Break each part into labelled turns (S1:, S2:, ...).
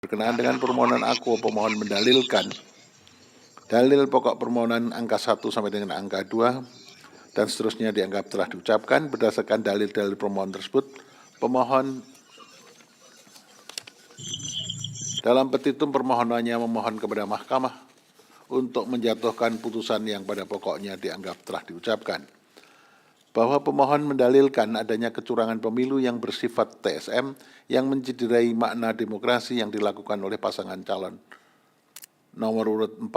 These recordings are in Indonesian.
S1: Berkenaan dengan permohonan aku, pemohon mendalilkan dalil pokok permohonan angka 1 sampai dengan angka 2 dan seterusnya dianggap telah diucapkan. Berdasarkan dalil-dalil permohonan tersebut, pemohon dalam petitum permohonannya memohon kepada mahkamah untuk menjatuhkan putusan yang pada pokoknya dianggap telah diucapkan. Bahwa pemohon mendalilkan adanya kecurangan pemilu yang bersifat TSM yang mencederai makna demokrasi yang dilakukan oleh pasangan calon nomor urut 4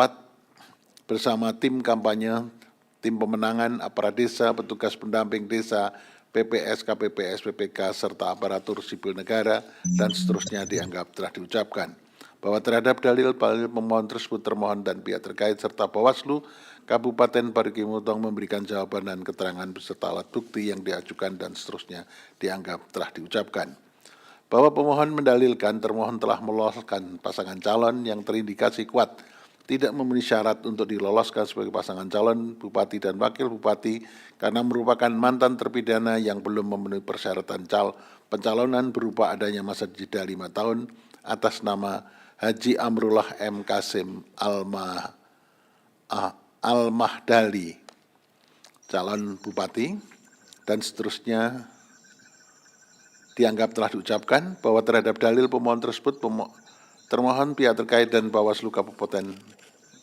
S1: bersama tim kampanye, tim pemenangan, aparat desa, petugas pendamping desa, PPS, KPPS, PPK, serta aparatur sipil negara, dan seterusnya dianggap telah diucapkan. Bahwa terhadap dalil pemohon tersebut termohon dan pihak terkait serta Bawaslu Kabupaten Parigi Mutong memberikan jawaban dan keterangan beserta alat bukti yang diajukan dan seterusnya dianggap telah diucapkan. Bahwa pemohon mendalilkan termohon telah meloloskan pasangan calon yang terindikasi kuat tidak memenuhi syarat untuk diloloskan sebagai pasangan calon bupati dan wakil bupati karena merupakan mantan terpidana yang belum memenuhi persyaratan pencalonan berupa adanya masa jeda 5 tahun atas nama Haji Amrullah M. Kasim Al-Mahdali, calon bupati, dan seterusnya dianggap telah diucapkan. Bahwa terhadap dalil pemohon tersebut, termohon pihak terkait dan Bawaslu Kabupaten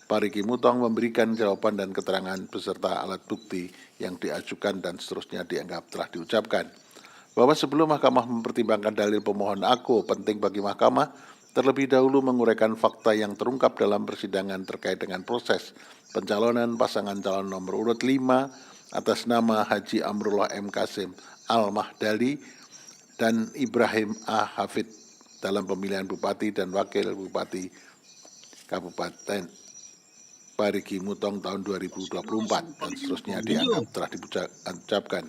S1: Parigi Mutong memberikan jawaban dan keterangan beserta alat bukti yang diajukan dan seterusnya dianggap telah diucapkan. Bahwa sebelum mahkamah mempertimbangkan dalil pemohon aku, penting bagi mahkamah terlebih dahulu menguraikan fakta yang terungkap dalam persidangan terkait dengan proses pencalonan pasangan calon nomor urut 5 atas nama Haji Amrullah M. Kasim Al-Mahdali dan Ibrahim A. Hafid dalam pemilihan bupati dan wakil bupati Kabupaten Parigi Mutong tahun 2024 dan seterusnya dianggap telah diucapkan.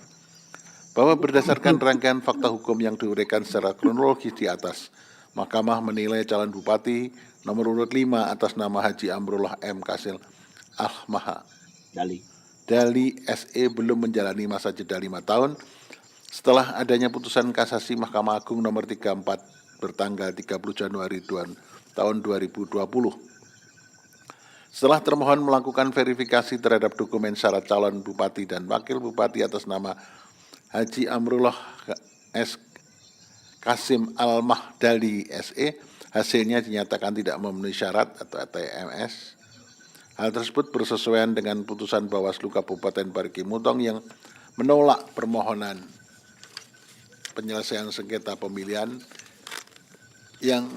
S1: Bahwa berdasarkan rangkaian fakta hukum yang diuraikan secara kronologis di atas, mahkamah menilai calon bupati nomor urut 5 atas nama Haji Amrullah M. Kasim Al-Mahdali SE belum menjalani masa jeda 5 tahun setelah adanya putusan kasasi Mahkamah Agung nomor 34 bertanggal 30 Januari tahun 2020. Setelah termohon melakukan verifikasi terhadap dokumen syarat calon bupati dan wakil bupati atas nama Haji Amrullah S. Kasim Al-Mahdali SE, hasilnya dinyatakan tidak memenuhi syarat atau TMS. Hal tersebut bersesuaian dengan putusan Bawaslu Kabupaten Parigi Mutong yang menolak permohonan penyelesaian sengketa pemilihan yang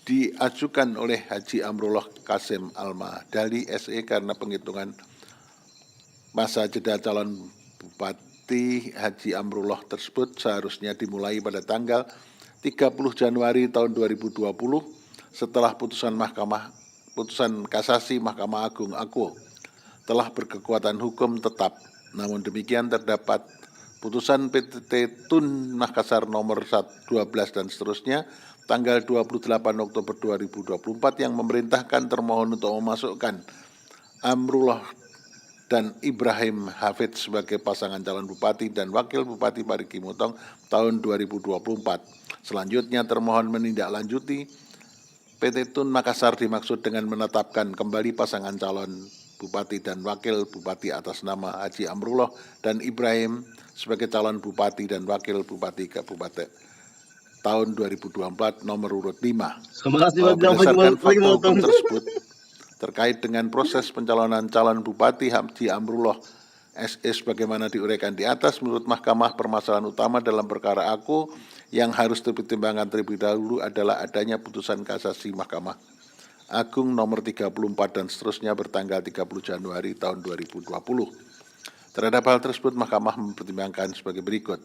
S1: diajukan oleh Haji Amrullah Kasim Al-Mahdali SE karena penghitungan masa jeda calon bupati Haji Amrullah tersebut seharusnya dimulai pada tanggal 30 Januari tahun 2020 setelah putusan kasasi Mahkamah Agung aku telah berkekuatan hukum tetap. Namun demikian terdapat putusan PT Tun Makassar nomor 12 dan seterusnya tanggal 28 Oktober 2024 yang memerintahkan termohon untuk memasukkan Amrullah dan Ibrahim Hafid sebagai pasangan calon bupati dan wakil bupati Parigi Mutong tahun 2024. Selanjutnya termohon menindaklanjuti PT Tun Makassar dimaksud dengan menetapkan kembali pasangan calon bupati dan wakil bupati atas nama Haji Amrullah dan Ibrahim sebagai calon bupati dan wakil bupati Kabupaten tahun 2024 nomor urut 5. Berdasarkan fakta hukum tersebut terkait dengan proses pencalonan calon bupati Haji Amrullah SE sebagaimana diuraikan di atas, menurut mahkamah permasalahan utama dalam perkara aku yang harus dipertimbangkan terlebih dahulu adalah adanya putusan kasasi Mahkamah Agung nomor 34 dan seterusnya bertanggal 30 Januari tahun 2020. Terhadap hal tersebut, mahkamah mempertimbangkan sebagai berikut.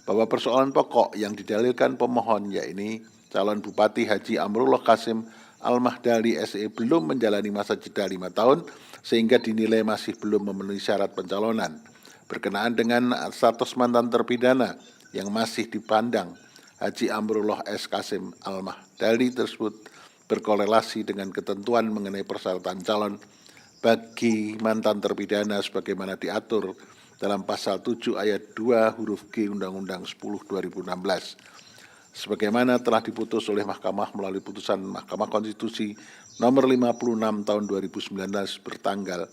S1: Bahwa persoalan pokok yang didalilkan pemohon, yakni calon bupati Haji Amrullah Kasim Al-Mahdali SE belum menjalani masa jeda 5 tahun, sehingga dinilai masih belum memenuhi syarat pencalonan. Berkenaan dengan status mantan terpidana yang masih dipandang, Haji Amrullah S. Kasim Al-Mahdali tersebut berkorelasi dengan ketentuan mengenai persyaratan calon bagi mantan terpidana sebagaimana diatur dalam pasal 7 ayat 2 huruf G Undang-Undang 10 2016. sebagaimana telah diputus oleh Mahkamah melalui putusan Mahkamah Konstitusi nomor 56 tahun 2019 bertanggal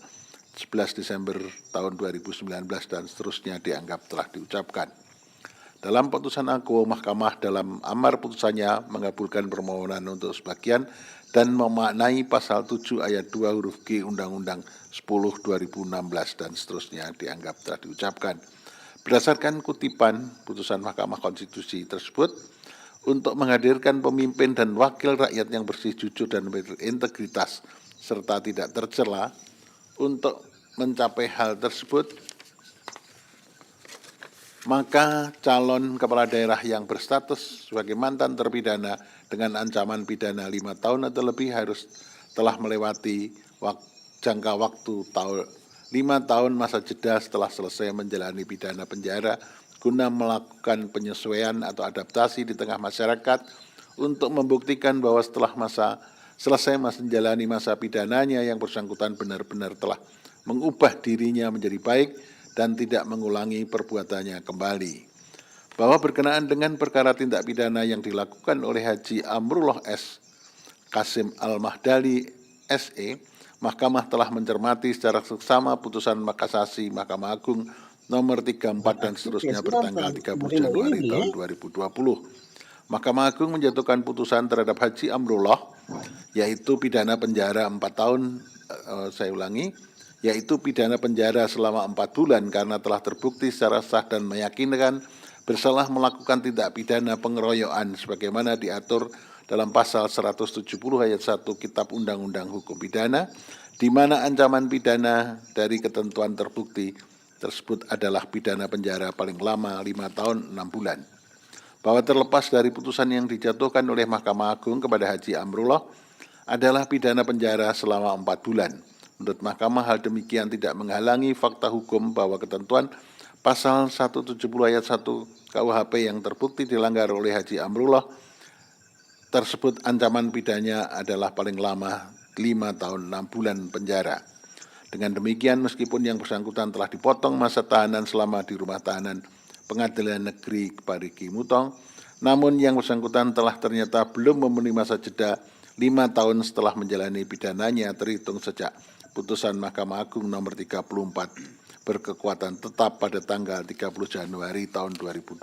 S1: 11 Desember tahun 2019 dan seterusnya dianggap telah diucapkan. Dalam putusan aku, Mahkamah dalam amar putusannya mengabulkan permohonan untuk sebagian dan memaknai pasal 7 ayat 2 huruf G Undang-Undang 10 2016 dan seterusnya dianggap telah diucapkan. Berdasarkan kutipan putusan Mahkamah Konstitusi tersebut, untuk menghadirkan pemimpin dan wakil rakyat yang bersih, jujur, dan berintegritas serta tidak tercela, untuk mencapai hal tersebut, maka calon kepala daerah yang berstatus sebagai mantan terpidana dengan ancaman pidana 5 tahun atau lebih harus telah melewati jangka waktu 5 tahun masa jeda setelah selesai menjalani pidana penjara guna melakukan penyesuaian atau adaptasi di tengah masyarakat untuk membuktikan bahwa setelah selesai menjalani masa pidananya yang bersangkutan benar-benar telah mengubah dirinya menjadi baik dan tidak mengulangi perbuatannya kembali. Bahwa berkenaan dengan perkara tindak pidana yang dilakukan oleh Haji Amrullah S. Kasim Al-Mahdali SE, Mahkamah telah mencermati secara seksama putusan kasasi Mahkamah Agung nomor 34 dan seterusnya bertanggal 30 Januari tahun 2020. Mahkamah Agung menjatuhkan putusan terhadap Haji Amrullah, yaitu pidana penjara 4 tahun, yaitu pidana penjara selama 4 bulan karena telah terbukti secara sah dan meyakinkan bersalah melakukan tindak pidana pengeroyokan sebagaimana diatur dalam pasal 170 ayat 1 Kitab Undang-Undang Hukum Pidana, di mana ancaman pidana dari ketentuan terbukti tersebut adalah pidana penjara paling lama 5 tahun 6 bulan. Bahwa terlepas dari putusan yang dijatuhkan oleh Mahkamah Agung kepada Haji Amrullah adalah pidana penjara selama 4 bulan. Menurut Mahkamah, hal demikian tidak menghalangi fakta hukum bahwa ketentuan pasal 170 ayat 1 KUHP yang terbukti dilanggar oleh Haji Amrullah tersebut ancaman pidananya adalah paling lama 5 tahun 6 bulan penjara. Dengan demikian, meskipun yang bersangkutan telah dipotong masa tahanan selama di rumah tahanan Pengadilan Negeri Parigi Mutong, namun yang bersangkutan telah ternyata belum memenuhi masa jeda 5 tahun setelah menjalani pidananya terhitung sejak putusan Mahkamah Agung nomor 34 berkekuatan tetap pada tanggal 30 Januari tahun 2020.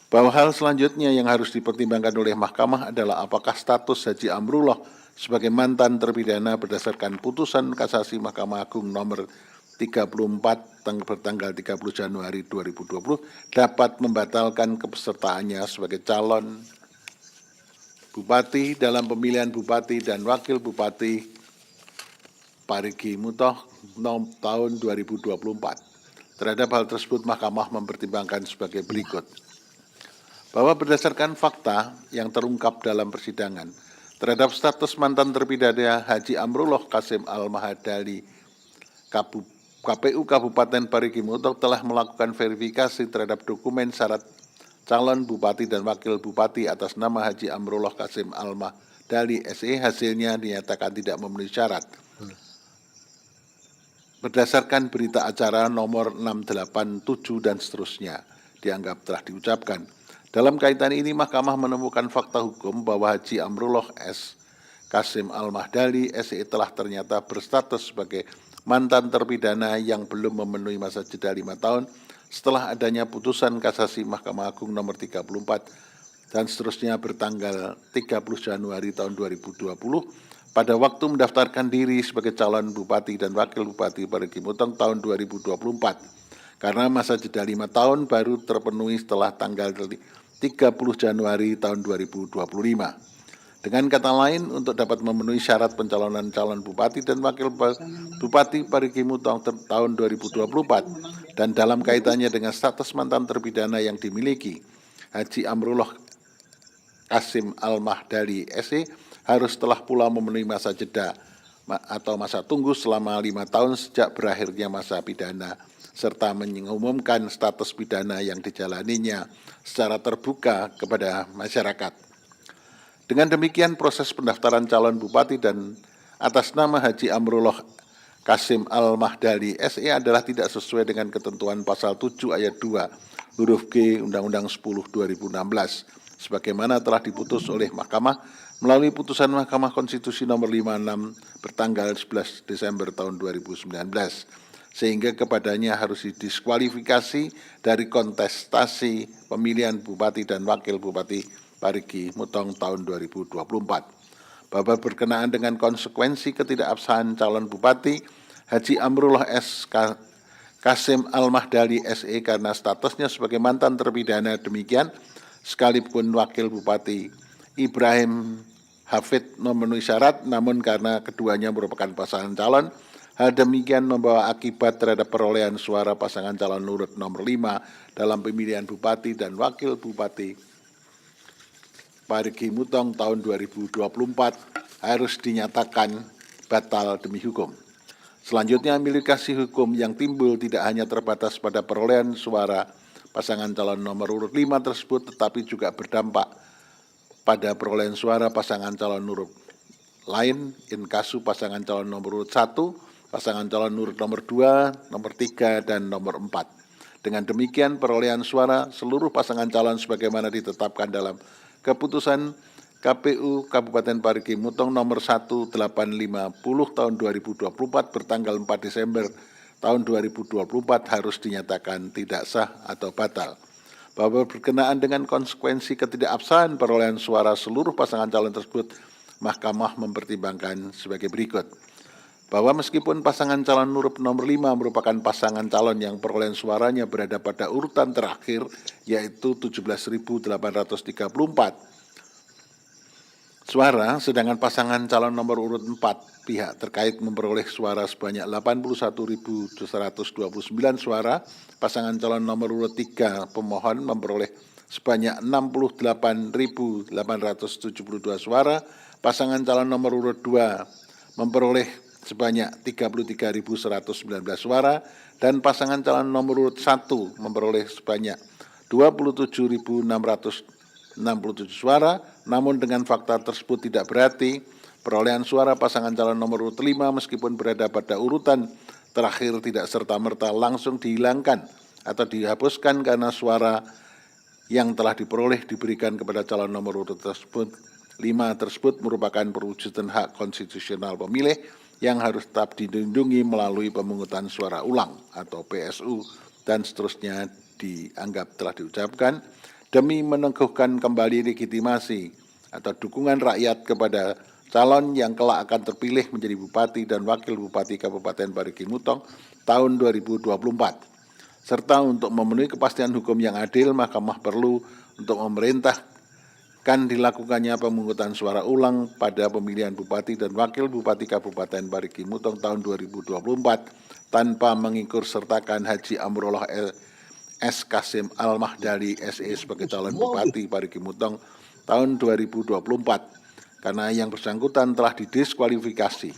S1: Bahwa hal selanjutnya yang harus dipertimbangkan oleh Mahkamah adalah apakah status Haji Amrullah sebagai mantan terpidana berdasarkan putusan kasasi Mahkamah Agung nomor 34 bertanggal 30 Januari 2020 dapat membatalkan kepesertaannya sebagai calon bupati dalam pemilihan bupati dan wakil bupati Parigi Mutong tahun 2024. Terhadap hal tersebut, Mahkamah mempertimbangkan sebagai berikut. Bahwa berdasarkan fakta yang terungkap dalam persidangan, terhadap status mantan terpidana Haji Amrullah Kasim Al-Mahdali, KPU Kabupaten Parigi Mutong telah melakukan verifikasi terhadap dokumen syarat calon bupati dan wakil bupati atas nama Haji Amrullah Kasim Al-Mahdali SE, hasilnya dinyatakan tidak memenuhi syarat. Berdasarkan berita acara nomor 687 dan seterusnya, dianggap telah diucapkan. Dalam kaitan ini, Mahkamah menemukan fakta hukum bahwa Haji Amrullah S. Kasim Al-Mahdali SE telah ternyata berstatus sebagai mantan terpidana yang belum memenuhi masa jeda 5 tahun setelah adanya putusan kasasi Mahkamah Agung nomor 34 dan seterusnya bertanggal 30 Januari tahun 2020 pada waktu mendaftarkan diri sebagai calon bupati dan wakil bupati Parigi Mutong tahun 2024. Karena masa jeda 5 tahun baru terpenuhi setelah tanggal 30 Januari tahun 2025. Dengan kata lain, untuk dapat memenuhi syarat pencalonan calon bupati dan wakil bupati Parigi Mutong tahun 2024 dan dalam kaitannya dengan status mantan terpidana yang dimiliki, Haji Amrullah Kasim Al-Mahdali SE harus telah pula memenuhi masa jeda atau masa tunggu selama 5 tahun sejak berakhirnya masa pidana, serta mengumumkan status pidana yang dijalaninya secara terbuka kepada masyarakat. Dengan demikian, proses pendaftaran calon bupati dan atas nama Haji Amrullah Kasim Al-Mahdali SE adalah tidak sesuai dengan ketentuan pasal 7 ayat 2 huruf G Undang-Undang 10 2016 sebagaimana telah diputus oleh Mahkamah melalui putusan Mahkamah Konstitusi nomor 56 bertanggal 11 Desember tahun 2019 sehingga kepadanya harus didiskualifikasi dari kontestasi pemilihan Bupati dan Wakil Bupati Parigi Mutong tahun 2024. Bahwa berkenaan dengan konsekuensi ketidakabsahan calon Bupati Haji Amrullah S. Kasim Al-Mahdali SE karena statusnya sebagai mantan terpidana demikian, sekalipun Wakil Bupati Ibrahim Hafid memenuhi syarat, namun karena keduanya merupakan pasangan calon, hal demikian membawa akibat terhadap perolehan suara pasangan calon urut nomor 5 dalam pemilihan Bupati dan Wakil Bupati Parigi Mutong tahun 2024 harus dinyatakan batal demi hukum. Selanjutnya, implikasi hukum yang timbul tidak hanya terbatas pada perolehan suara pasangan calon nomor urut 5 tersebut, tetapi juga berdampak pada perolehan suara pasangan calon urut lain, inkasu pasangan calon nomor urut 1, pasangan calon urut nomor 2, nomor 3, dan nomor 4. Dengan demikian, perolehan suara seluruh pasangan calon sebagaimana ditetapkan dalam keputusan KPU Kabupaten Parigi Mutong nomor 1850 tahun 2024 bertanggal 4 Desember tahun 2024 harus dinyatakan tidak sah atau batal. Bahwa berkenaan dengan konsekuensi ketidakabsahan perolehan suara seluruh pasangan calon tersebut, Mahkamah mempertimbangkan sebagai berikut. Bahwa meskipun pasangan calon urut nomor 5 merupakan pasangan calon yang perolehan suaranya berada pada urutan terakhir, yaitu 17.834 suara, sedangkan pasangan calon nomor urut 4 pihak terkait memperoleh suara sebanyak 81.229 suara, pasangan calon nomor urut 3 pemohon memperoleh sebanyak 68.872 suara, pasangan calon nomor urut 2 memperoleh sebanyak 33.119 suara, dan pasangan calon nomor urut 1 memperoleh sebanyak 27.667 suara, namun dengan fakta tersebut tidak berarti perolehan suara pasangan calon nomor urut 5 meskipun berada pada urutan terakhir tidak serta-merta langsung dihilangkan atau dihapuskan karena suara yang telah diperoleh diberikan kepada calon nomor urut tersebut. 5 tersebut merupakan perwujudan hak konstitusional pemilih yang harus tetap dilindungi melalui pemungutan suara ulang atau PSU dan seterusnya dianggap telah diucapkan demi meneguhkan kembali legitimasi atau dukungan rakyat kepada calon yang kelak akan terpilih menjadi Bupati dan Wakil Bupati Kabupaten Parigi Mutong tahun 2024. Serta untuk memenuhi kepastian hukum yang adil, Mahkamah perlu untuk memerintahkan dilakukannya pemungutan suara ulang pada pemilihan Bupati dan Wakil Bupati Kabupaten Parigi Mutong tahun 2024 tanpa mengikut sertakan Haji Amrullah S. Kasim Al-Mahdali SE sebagai calon Bupati Parigi Mutong tahun 2024 karena yang bersangkutan telah didiskualifikasi.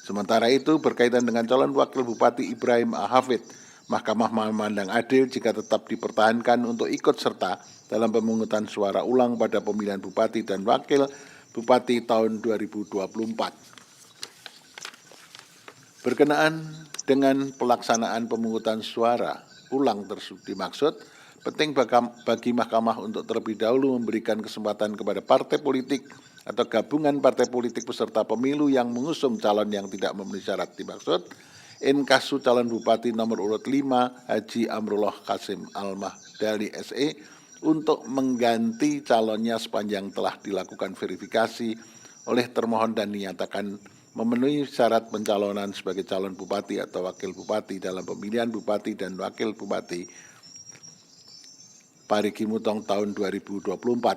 S1: Sementara itu berkaitan dengan calon Wakil Bupati Ibrahim Hafid, Mahkamah memandang adil jika tetap dipertahankan untuk ikut serta dalam pemungutan suara ulang pada pemilihan Bupati dan Wakil Bupati tahun 2024. Berkenaan dengan pelaksanaan pemungutan suara ulang tersebut dimaksud, penting bagi Mahkamah untuk terlebih dahulu memberikan kesempatan kepada partai politik atau gabungan partai politik peserta pemilu yang mengusung calon yang tidak memenuhi syarat dimaksud, inkasu calon Bupati nomor urut 5 Haji Amrullah Kasim Al-Mahdali SE untuk mengganti calonnya sepanjang telah dilakukan verifikasi oleh termohon dan dinyatakan memenuhi syarat pencalonan sebagai calon Bupati atau Wakil Bupati dalam pemilihan Bupati dan Wakil Bupati Parigi Mutong tahun 2024.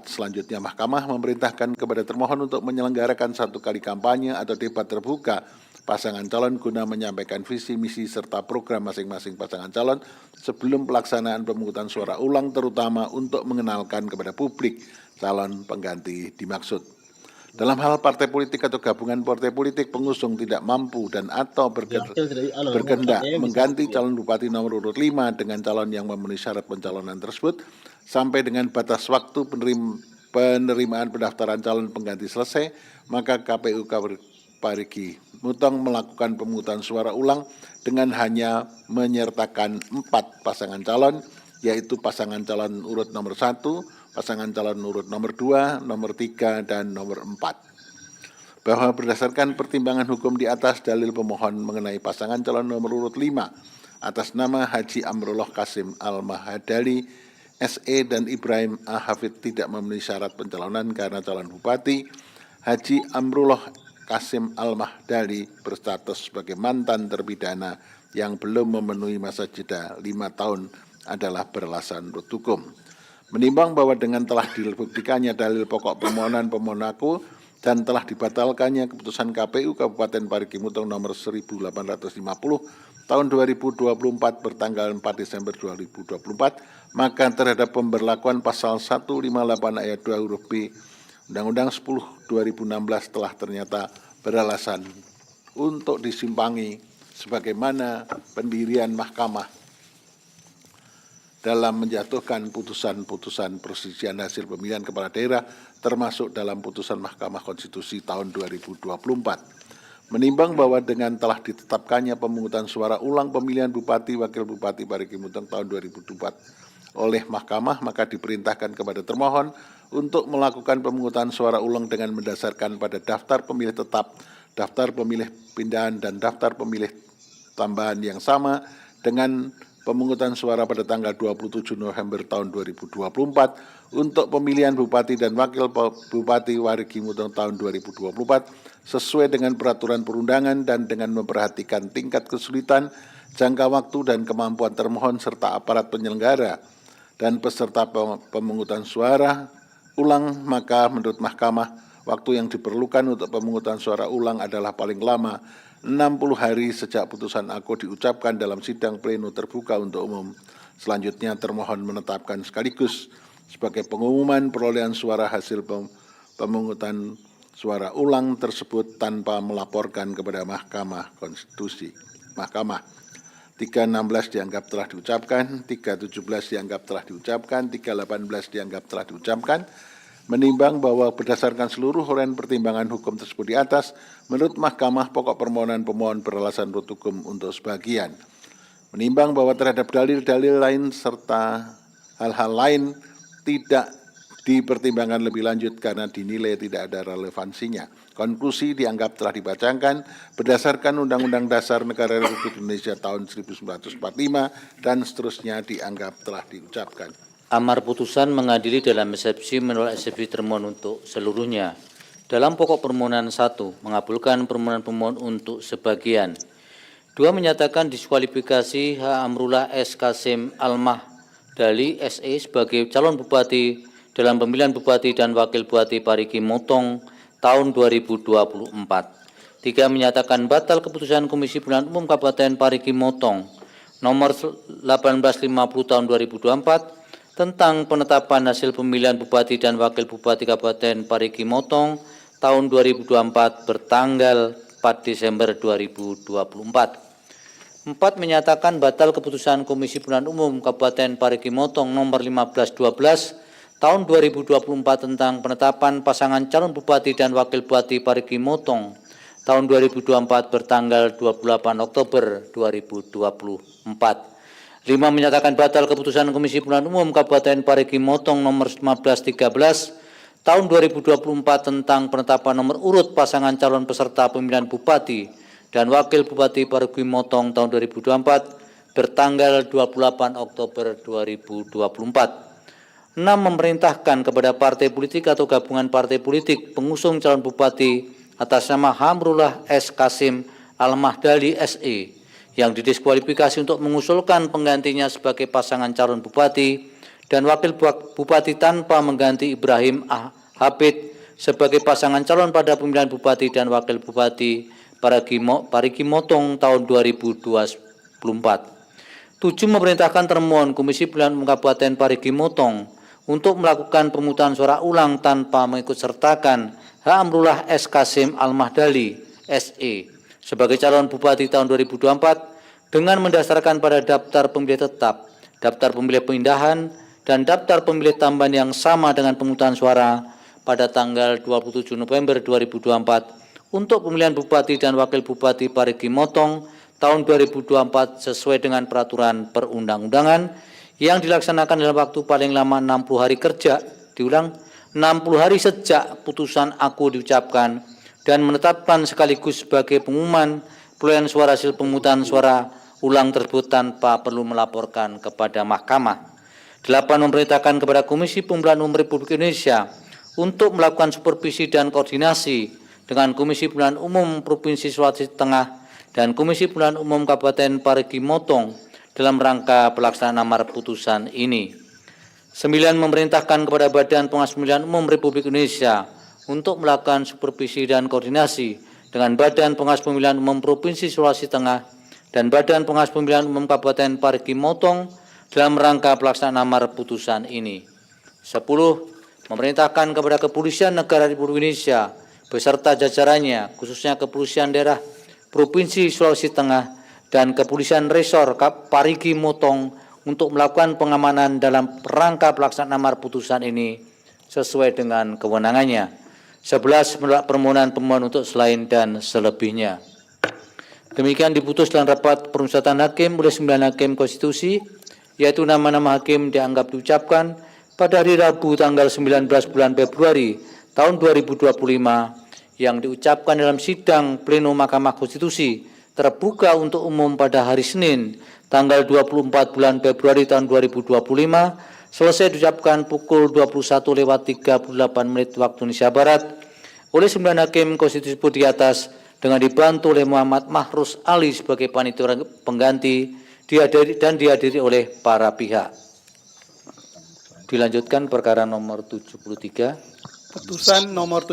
S1: Selanjutnya, Mahkamah memerintahkan kepada termohon untuk menyelenggarakan 1 kali kampanye atau debat terbuka pasangan calon guna menyampaikan visi, misi, serta program masing-masing pasangan calon sebelum pelaksanaan pemungutan suara ulang, terutama untuk mengenalkan kepada publik calon pengganti dimaksud. Dalam hal partai politik atau gabungan partai politik pengusung tidak mampu dan atau berkehendak mengganti calon Bupati nomor urut 5 dengan calon yang memenuhi syarat pencalonan tersebut sampai dengan batas waktu penerimaan pendaftaran calon pengganti selesai, maka KPU Parigi Mutong melakukan pemungutan suara ulang dengan hanya menyertakan 4 pasangan calon, yaitu pasangan calon urut nomor 1, pasangan calon urut nomor 2, nomor 3, dan nomor 4. Bahwa berdasarkan pertimbangan hukum di atas, dalil pemohon mengenai pasangan calon nomor urut 5 atas nama Haji Amrullah Kasim Al-Mahadali, SE dan Ibrahim A. Hafid tidak memenuhi syarat pencalonan karena calon bupati Haji Amrullah Kasim Al-Mahadali berstatus sebagai mantan terpidana yang belum memenuhi masa jeda 5 tahun adalah beralasan menurut hukum. Menimbang bahwa dengan telah dibuktikannya dalil pokok permohonan pemohon aku dan telah dibatalkannya keputusan KPU Kabupaten Parigi Mutong nomor 1850 tahun 2024 bertanggal 4 Desember 2024, maka terhadap pemberlakuan pasal 158 ayat 2 huruf B Undang-Undang 10 2016 telah ternyata beralasan untuk disimpangi sebagaimana pendirian mahkamah dalam menjatuhkan putusan-putusan perselisihan hasil pemilihan kepala daerah termasuk dalam putusan Mahkamah Konstitusi tahun 2024. Menimbang bahwa dengan telah ditetapkannya pemungutan suara ulang pemilihan Bupati Wakil Bupati Parigi Mutong tahun 2024 oleh Mahkamah, maka diperintahkan kepada termohon untuk melakukan pemungutan suara ulang dengan mendasarkan pada daftar pemilih tetap, daftar pemilih pindahan, dan daftar pemilih tambahan yang sama dengan pemungutan suara pada tanggal 27 November tahun 2024 untuk pemilihan Bupati dan Wakil Bupati Parigi Mutong tahun 2024 sesuai dengan peraturan perundangan dan dengan memperhatikan tingkat kesulitan, jangka waktu, dan kemampuan termohon serta aparat penyelenggara dan peserta pemungutan suara ulang, maka menurut Mahkamah waktu yang diperlukan untuk pemungutan suara ulang adalah paling lama 60 hari sejak putusan aku diucapkan dalam sidang pleno terbuka untuk umum. Selanjutnya termohon menetapkan sekaligus sebagai pengumuman perolehan suara hasil pemungutan suara ulang tersebut tanpa melaporkan kepada Mahkamah Konstitusi. Mahkamah 316 dianggap telah diucapkan, 317 dianggap telah diucapkan, 318 dianggap telah diucapkan. Menimbang bahwa berdasarkan seluruh uraian pertimbangan hukum tersebut di atas, menurut Mahkamah pokok permohonan pemohon beralasan menurut hukum untuk sebagian. Menimbang bahwa terhadap dalil-dalil lain serta hal-hal lain tidak dipertimbangkan lebih lanjut karena dinilai tidak ada relevansinya. Konklusi dianggap telah dibacakan berdasarkan Undang-Undang Dasar Negara Republik Indonesia tahun 1945 dan seterusnya dianggap telah diucapkan.
S2: Amar putusan mengadili dalam eksepsi menolak eksepsi termohon untuk seluruhnya. Dalam pokok permohonan 1, mengabulkan permohonan pemohon untuk sebagian. 2, menyatakan diskualifikasi H. Amrullah S. Kasim Al-Mahadali SE sebagai calon bupati dalam pemilihan Bupati dan Wakil Bupati Parigi Mutong tahun 2024. 3, menyatakan batal keputusan Komisi Pemilihan Umum Kabupaten Parigi Mutong nomor 1850 tahun 2024 tentang penetapan hasil pemilihan Bupati dan Wakil Bupati Kabupaten Parigi Mutong tahun 2024 bertanggal 4 Desember 2024. 4, menyatakan batal keputusan Komisi Pemilihan Umum Kabupaten Parigi Mutong nomor 1512 tahun 2024 tentang penetapan pasangan calon Bupati dan Wakil Bupati Parigi Mutong tahun 2024 bertanggal 28 Oktober 2024. 5, menyatakan batal keputusan Komisi Pemilihan Umum Kabupaten Parigi Mutong nomor 1513 tahun 2024 tentang penetapan nomor urut pasangan calon peserta pemilihan Bupati dan Wakil Bupati Parigi Mutong tahun 2024 bertanggal 28 Oktober 2024. 6, memerintahkan kepada partai politik atau gabungan partai politik pengusung calon Bupati atas nama Amrullah S. Kasim Al-Mahadali SE yang didiskualifikasi untuk mengusulkan penggantinya sebagai pasangan calon Bupati dan Wakil Bupati tanpa mengganti Ibrahim A. Hafid sebagai pasangan calon pada pemilihan Bupati dan Wakil Bupati Parigi Mutong tahun 2024. 7, memerintahkan termohon Komisi Pemilihan Umum Kabupaten Parigi Mutong untuk melakukan pemungutan suara ulang tanpa mengikutsertakan H. Amrullah S. Kasim Al-Mahadali SE sebagai calon Bupati tahun 2024 dengan mendasarkan pada daftar pemilih tetap, daftar pemilih pindahan, dan daftar pemilih tambahan yang sama dengan pemungutan suara pada tanggal 27 November 2024 untuk pemilihan Bupati dan Wakil Bupati Parigi Motong tahun 2024 sesuai dengan peraturan perundang-undangan yang dilaksanakan dalam waktu paling lama 60 hari kerja, diulang 60 hari sejak putusan aku diucapkan, dan menetapkan sekaligus sebagai pengumuman perolehan suara hasil pemungutan suara ulang tersebut tanpa perlu melaporkan kepada Mahkamah. 8. Memerintahkan kepada Komisi Pemilihan Umum Republik Indonesia untuk melakukan supervisi dan koordinasi dengan Komisi Pemilihan Umum Provinsi Sulawesi Tengah dan Komisi Pemilihan Umum Kabupaten Parigi Motong dalam rangka pelaksanaan amar putusan ini. 9. Memerintahkan kepada Badan Pengawas Pemilihan Umum Republik Indonesia untuk melakukan supervisi dan koordinasi dengan Badan Pengawas Pemilihan Umum Provinsi Sulawesi Tengah dan Badan Pengawas Pemilihan Umum Kabupaten Parigi Motong dalam rangka pelaksanaan amar putusan ini. 10. Memerintahkan kepada Kepolisian Negara Republik Indonesia beserta jajarannya, khususnya Kepolisian Daerah Provinsi Sulawesi Tengah dan Kepolisian Resor Parigi Motong untuk melakukan pengamanan dalam rangka pelaksanaan amar putusan ini sesuai dengan kewenangannya. 11. Menolak permohonan pemohon untuk selain dan selebihnya. Demikian diputus dalam rapat permusyawaratan hakim oleh 9 hakim konstitusi, yaitu nama-nama hakim dianggap diucapkan pada hari Rabu tanggal 19 bulan Februari tahun 2025 yang diucapkan dalam sidang pleno Mahkamah Konstitusi terbuka untuk umum pada hari Senin tanggal 24 bulan Februari tahun 2025 selesai diucapkan pukul 21:38 waktu Indonesia Barat oleh 9 hakim konstitusi di atas dengan dibantu oleh Muhammad Mahrus Ali sebagai panitia pengganti dihadiri oleh para pihak. Dilanjutkan perkara nomor 73.
S3: Putusan nomor